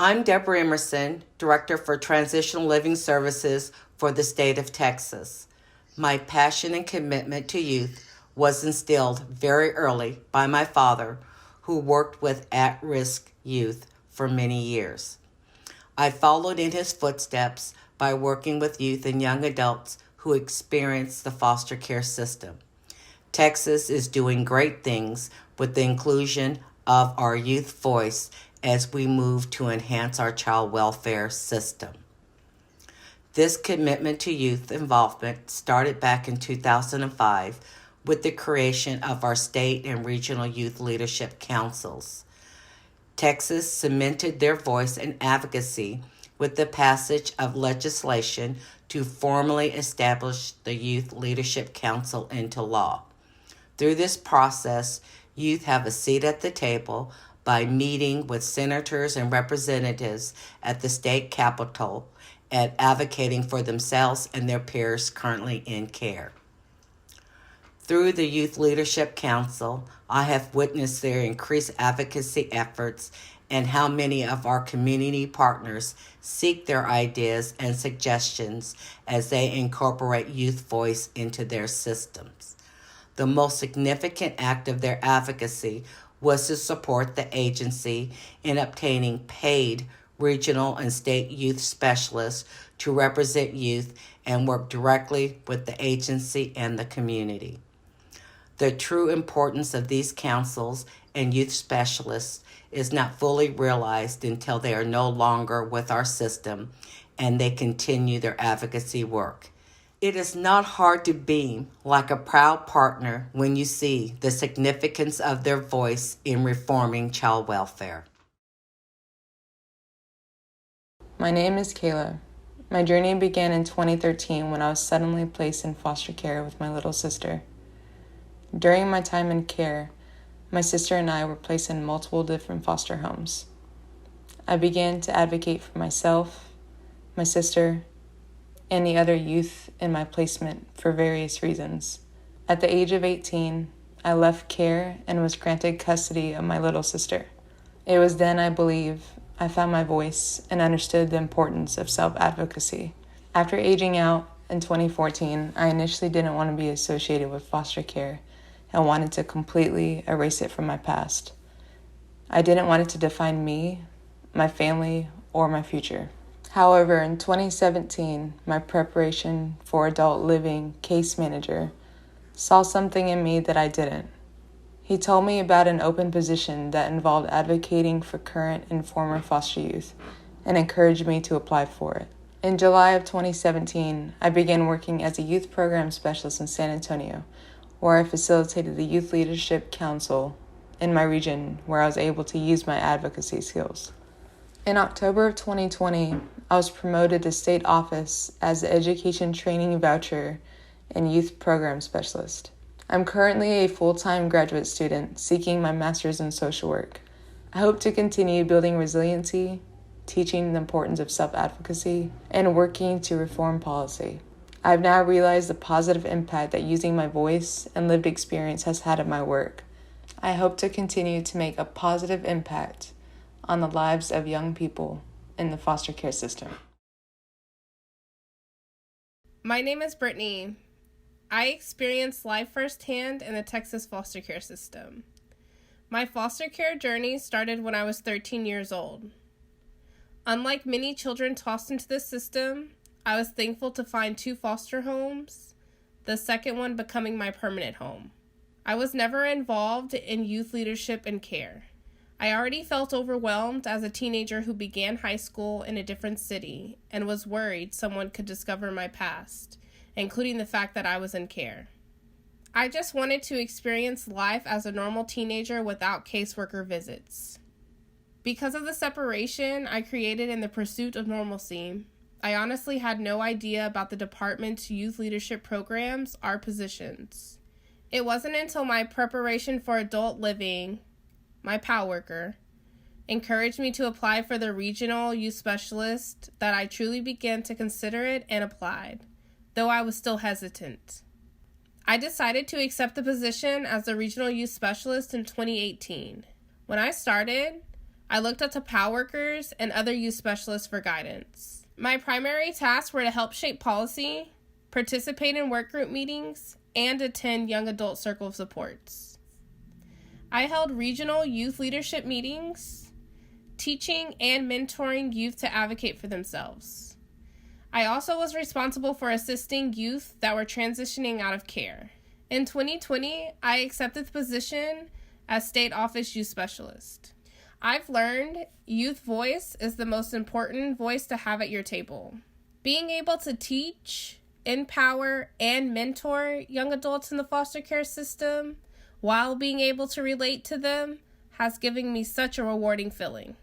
I'm Deborah Emerson, Director for Transitional Living Services for the state of Texas. My passion and commitment to youth was instilled very early by my father, who worked with at-risk youth for many years. I followed in his footsteps by working with youth and young adults who experience the foster care system. Texas is doing great things with the inclusion of our youth voice as we move to enhance our child welfare system. This commitment to youth involvement started back in 2005 with the creation of our state and regional youth leadership councils. Texas cemented their voice and advocacy with the passage of legislation to formally establish the Youth Leadership Council into law. Through this process, youth have a seat at the table by meeting with senators and representatives at the state capitol and advocating for themselves and their peers currently in care. Through the Youth Leadership Council, I have witnessed their increased advocacy efforts and how many of our community partners seek their ideas and suggestions as they incorporate youth voice into their systems. The most significant act of their advocacy was to support the agency in obtaining paid regional and state youth specialists to represent youth and work directly with the agency and the community. The true importance of these councils and youth specialists is not fully realized until they are no longer with our system and they continue their advocacy work. It is not hard to beam like a proud partner when you see the significance of their voice in reforming child welfare. My name is Kayla. My journey began in 2013 when I was suddenly placed in foster care with my little sister. During my time in care, my sister and I were placed in multiple different foster homes. I began to advocate for myself, my sister, and the other youth in my placement for various reasons. At the age of 18, I left care and was granted custody of my little sister. It was then, I believe, I found my voice and understood the importance of self-advocacy. After aging out in 2014, I initially didn't want to be associated with foster care and wanted to completely erase it from my past. I didn't want it to define me, my family, or my future. However, in 2017, my preparation for adult living case manager saw something in me that I didn't. He told me about an open position that involved advocating for current and former foster youth and encouraged me to apply for it. In July of 2017, I began working as a youth program specialist in San Antonio, where I facilitated the Youth Leadership Council in my region, where I was able to use my advocacy skills. In October of 2020, I was promoted to state office as the Education Training Voucher and Youth Program Specialist. I'm currently a full-time graduate student seeking my master's in social work. I hope to continue building resiliency, teaching the importance of self-advocacy, and working to reform policy. I've now realized the positive impact that using my voice and lived experience has had in my work. I hope to continue to make a positive impact on the lives of young people in the foster care system. My name is Brittany. I experienced life firsthand in the Texas foster care system. My foster care journey started when I was 13 years old. Unlike many children tossed into the system, I was thankful to find 2 foster homes, the second one becoming my permanent home. I was never involved in youth leadership and care. I already felt overwhelmed as a teenager who began high school in a different city and was worried someone could discover my past, including the fact that I was in care. I just wanted to experience life as a normal teenager without caseworker visits. Because of the separation I created in the pursuit of normalcy, I honestly had no idea about the department's youth leadership programs or positions. It wasn't until my preparation for adult living, my PAL worker, encouraged me to apply for the regional youth specialist that I truly began to consider it and applied, though I was still hesitant. I decided to accept the position as the regional youth specialist in 2018. When I started, I looked up to PAL workers and other youth specialists for guidance. My primary tasks were to help shape policy, participate in work group meetings, and attend young adult circle of supports. I held regional youth leadership meetings, teaching and mentoring youth to advocate for themselves. I also was responsible for assisting youth that were transitioning out of care. In 2020, I accepted the position as State Office Youth Specialist. I've learned youth voice is the most important voice to have at your table. Being able to teach, empower, and mentor young adults in the foster care system while being able to relate to them has given me such a rewarding feeling.